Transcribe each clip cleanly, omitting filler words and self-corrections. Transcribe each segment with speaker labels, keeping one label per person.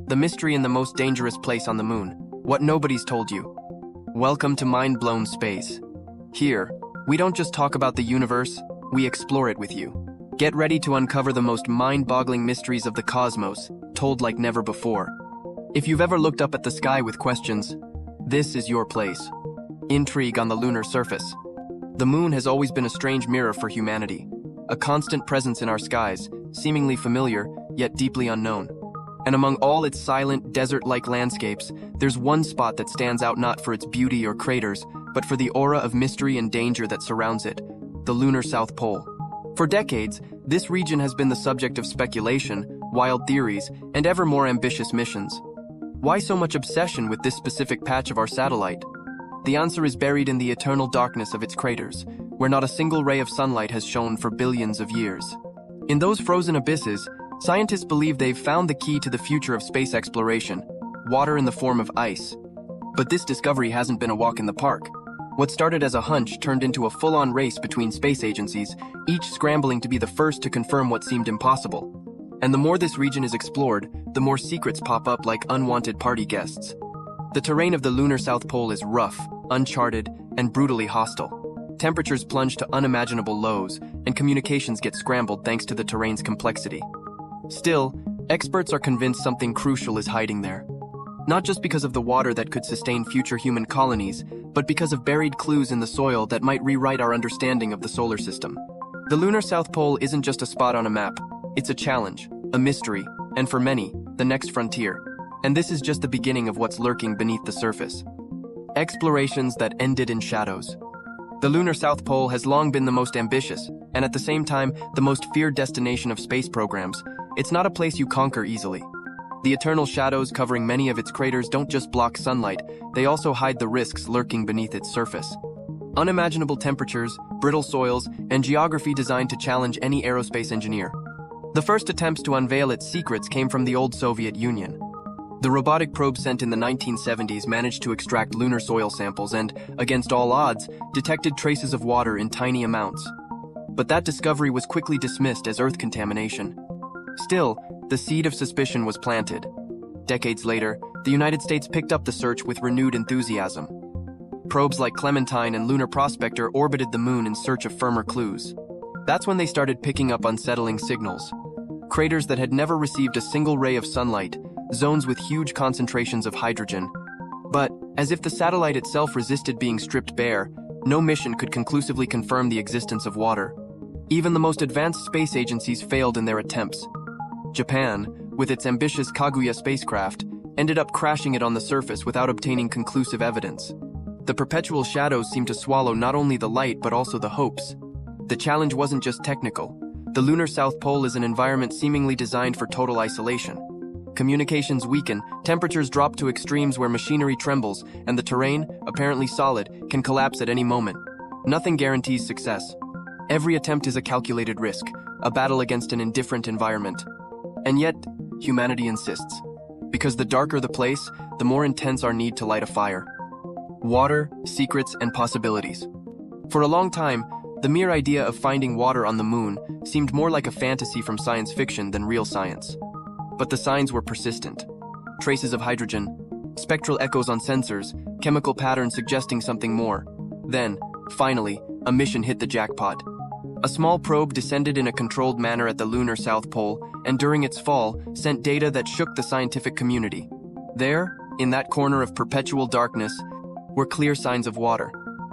Speaker 1: the mystery in the most dangerous place on the moon, what nobody's told you. Welcome to MindBlowing Space. Here, we don't just talk about the universe, we explore it with you. Get ready to uncover the most mind-boggling mysteries of the cosmos, told like never before. If you've ever looked up at the sky with questions, this is your place. Intrigue on the lunar surface. The moon has always been a strange mirror for humanity, a constant presence in our skies, seemingly familiar, yet deeply unknown. And among all its silent, desert-like landscapes, there's one spot that stands out not for its beauty or craters, but for the aura of mystery and danger that surrounds it, the lunar South Pole. For decades, this region has been the subject of speculation, wild theories, and ever more ambitious missions. Why so much obsession with this specific patch of our satellite? The answer is buried in the eternal darkness of its craters, where not a single ray of sunlight has shone for billions of years. In those frozen abysses, scientists believe they've found the key to the future of space exploration, water in the form of ice. But this discovery hasn't been a walk in the park. What started as a hunch turned into a full-on race between space agencies, each scrambling to be the first to confirm what seemed impossible. And the more this region is explored, the more secrets pop up like unwanted party guests. The terrain of the lunar South Pole is rough, uncharted, and brutally hostile. Temperatures plunge to unimaginable lows, and communications get scrambled thanks to the terrain's complexity. Still, experts are convinced something crucial is hiding there. Not just because of the water that could sustain future human colonies, but because of buried clues in the soil that might rewrite our understanding of the solar system. The lunar South Pole isn't just a spot on a map, it's a challenge, a mystery, and for many, the next frontier. And this is just the beginning of what's lurking beneath the surface. Explorations that ended in shadows. The lunar South Pole has long been the most ambitious, and at the same time, the most feared destination of space programs. It's not a place you conquer easily. The eternal shadows covering many of its craters don't just block sunlight, they also hide the risks lurking beneath its surface. Unimaginable temperatures, brittle soils, and geography designed to challenge any aerospace engineer. The first attempts to unveil its secrets came from the old Soviet Union. The robotic probe sent in the 1970s managed to extract lunar soil samples and, against all odds, detected traces of water in tiny amounts. But that discovery was quickly dismissed as Earth contamination. Still, the seed of suspicion was planted. Decades later, the United States picked up the search with renewed enthusiasm. Probes like Clementine and Lunar Prospector orbited the moon in search of firmer clues. That's when they started picking up unsettling signals. Craters that had never received a single ray of sunlight, zones with huge concentrations of hydrogen. But, as if the satellite itself resisted being stripped bare, no mission could conclusively confirm the existence of water. Even the most advanced space agencies failed in their attempts. Japan, with its ambitious Kaguya spacecraft, ended up crashing it on the surface without obtaining conclusive evidence. The perpetual shadows seemed to swallow not only the light but also the hopes. The challenge wasn't just technical. The lunar South Pole is an environment seemingly designed for total isolation. Communications weaken, temperatures drop to extremes where machinery trembles, and the terrain, apparently solid, can collapse at any moment. Nothing guarantees success. Every attempt is a calculated risk, a battle against an indifferent environment. And yet, humanity insists. Because the darker the place, the more intense our need to light a fire. Water, secrets, and possibilities. For a long time, the mere idea of finding water on the moon seemed more like a fantasy from science fiction than real science. But the signs were persistent. Traces of hydrogen, spectral echoes on sensors, chemical patterns suggesting something more. Then, finally, a mission hit the jackpot. A small probe descended in a controlled manner at the lunar South Pole, and during its fall, sent data that shook the scientific community. There, in that corner of perpetual darkness, were clear signs of water.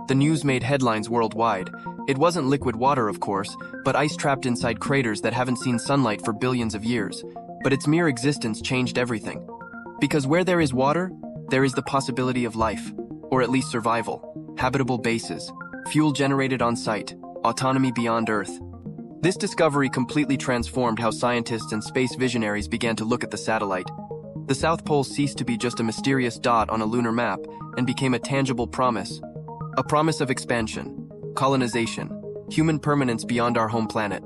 Speaker 1: The news made headlines worldwide. It wasn't liquid water, of course, but ice trapped inside craters that haven't seen sunlight for billions of years. But its mere existence changed everything. Because where there is water, there is the possibility of life, or at least survival, habitable bases, fuel generated on site, autonomy beyond Earth. This discovery completely transformed how scientists and space visionaries began to look at the satellite. The South Pole ceased to be just a mysterious dot on a lunar map and became a tangible promise. A promise of expansion, colonization, human permanence beyond our home planet.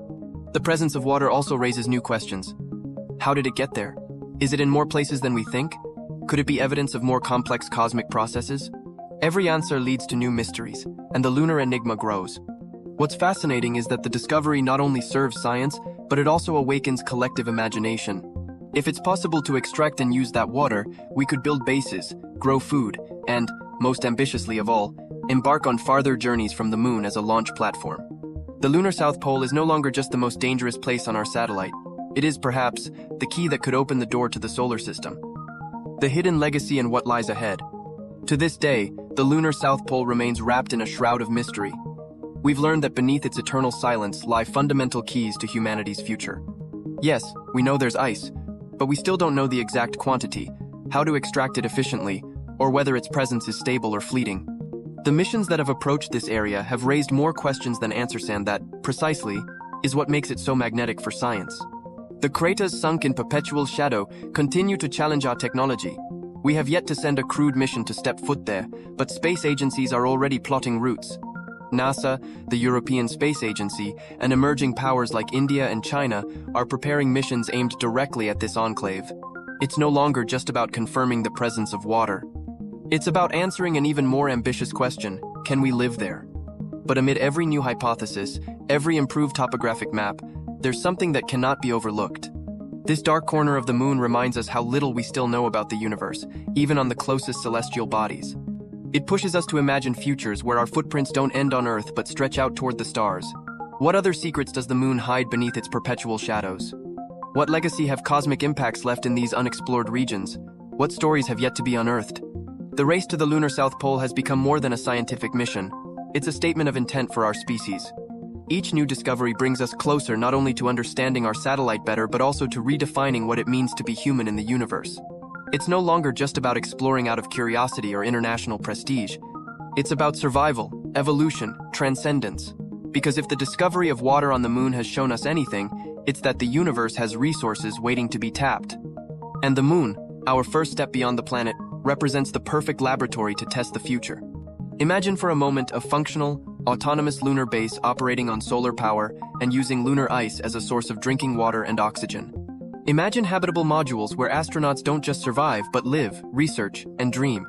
Speaker 1: The presence of water also raises new questions. How did it get there? Is it in more places than we think? Could it be evidence of more complex cosmic processes? Every answer leads to new mysteries, and the lunar enigma grows. What's fascinating is that the discovery not only serves science, but it also awakens collective imagination. If it's possible to extract and use that water, we could build bases, grow food, and, most ambitiously of all, embark on farther journeys from the moon as a launch platform. The lunar South Pole is no longer just the most dangerous place on our satellite. It is, perhaps, the key that could open the door to the solar system. The hidden legacy and what lies ahead. To this day, the lunar South Pole remains wrapped in a shroud of mystery. We've learned that beneath its eternal silence lie fundamental keys to humanity's future. Yes, we know there's ice, but we still don't know the exact quantity, how to extract it efficiently, or whether its presence is stable or fleeting. The missions that have approached this area have raised more questions than answers, and that, precisely, is what makes it so magnetic for science. The craters sunk in perpetual shadow continue to challenge our technology. We have yet to send a crewed mission to step foot there, but space agencies are already plotting routes. NASA, the European Space Agency, and emerging powers like India and China are preparing missions aimed directly at this enclave. It's no longer just about confirming the presence of water. It's about answering an even more ambitious question: can we live there? But amid every new hypothesis, every improved topographic map, there's something that cannot be overlooked. This dark corner of the moon reminds us how little we still know about the universe, even on the closest celestial bodies. It pushes us to imagine futures where our footprints don't end on Earth but stretch out toward the stars. What other secrets does the moon hide beneath its perpetual shadows? What legacy have cosmic impacts left in these unexplored regions? What stories have yet to be unearthed? The race to the lunar South Pole has become more than a scientific mission. It's a statement of intent for our species. Each new discovery brings us closer not only to understanding our satellite better, but also to redefining what it means to be human in the universe. It's no longer just about exploring out of curiosity or international prestige. It's about survival, evolution, transcendence. Because if the discovery of water on the moon has shown us anything, it's that the universe has resources waiting to be tapped. And the moon, our first step beyond the planet, represents the perfect laboratory to test the future. Imagine for a moment a functional, autonomous lunar base operating on solar power and using lunar ice as a source of drinking water and oxygen. Imagine habitable modules where astronauts don't just survive, but live, research, and dream.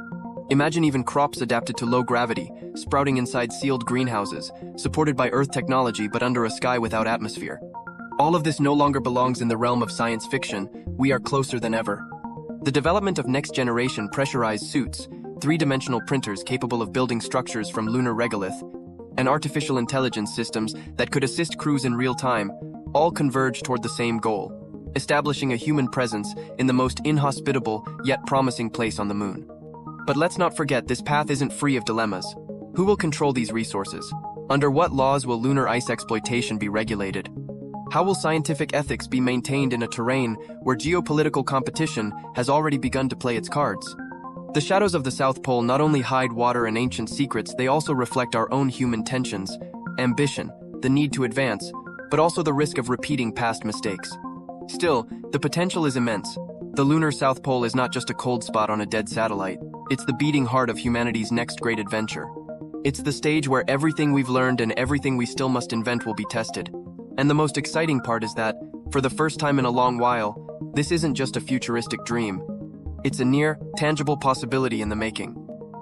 Speaker 1: Imagine even crops adapted to low gravity, sprouting inside sealed greenhouses, supported by Earth technology but under a sky without atmosphere. All of this no longer belongs in the realm of science fiction. We are closer than ever. The development of next-generation pressurized suits, three-dimensional printers capable of building structures from lunar regolith, and artificial intelligence systems that could assist crews in real time, all converge toward the same goal: establishing a human presence in the most inhospitable yet promising place on the moon. But let's not forget, this path isn't free of dilemmas. Who will control these resources? Under what laws will lunar ice exploitation be regulated? How will scientific ethics be maintained in a terrain where geopolitical competition has already begun to play its cards? The shadows of the South Pole not only hide water and ancient secrets, they also reflect our own human tensions, ambition, the need to advance, but also the risk of repeating past mistakes. Still, the potential is immense. The lunar South Pole is not just a cold spot on a dead satellite. It's the beating heart of humanity's next great adventure. It's the stage where everything we've learned and everything we still must invent will be tested. And the most exciting part is that, for the first time in a long while, this isn't just a futuristic dream. It's a near, tangible possibility in the making.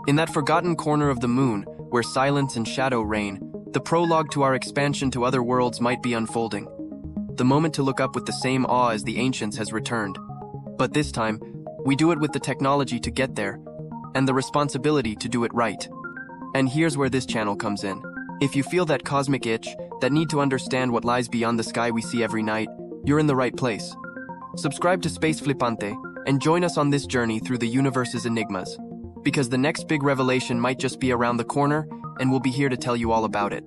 Speaker 1: In that forgotten corner of the moon, where silence and shadow reign, the prologue to our expansion to other worlds might be unfolding. The moment to look up with the same awe as the ancients has returned. But this time, we do it with the technology to get there, and the responsibility to do it right. And here's where this channel comes in. If you feel that cosmic itch, that need to understand what lies beyond the sky we see every night, you're in the right place. Subscribe to Space Flipante and join us on this journey through the universe's enigmas. Because the next big revelation might just be around the corner, and we'll be here to tell you all about it.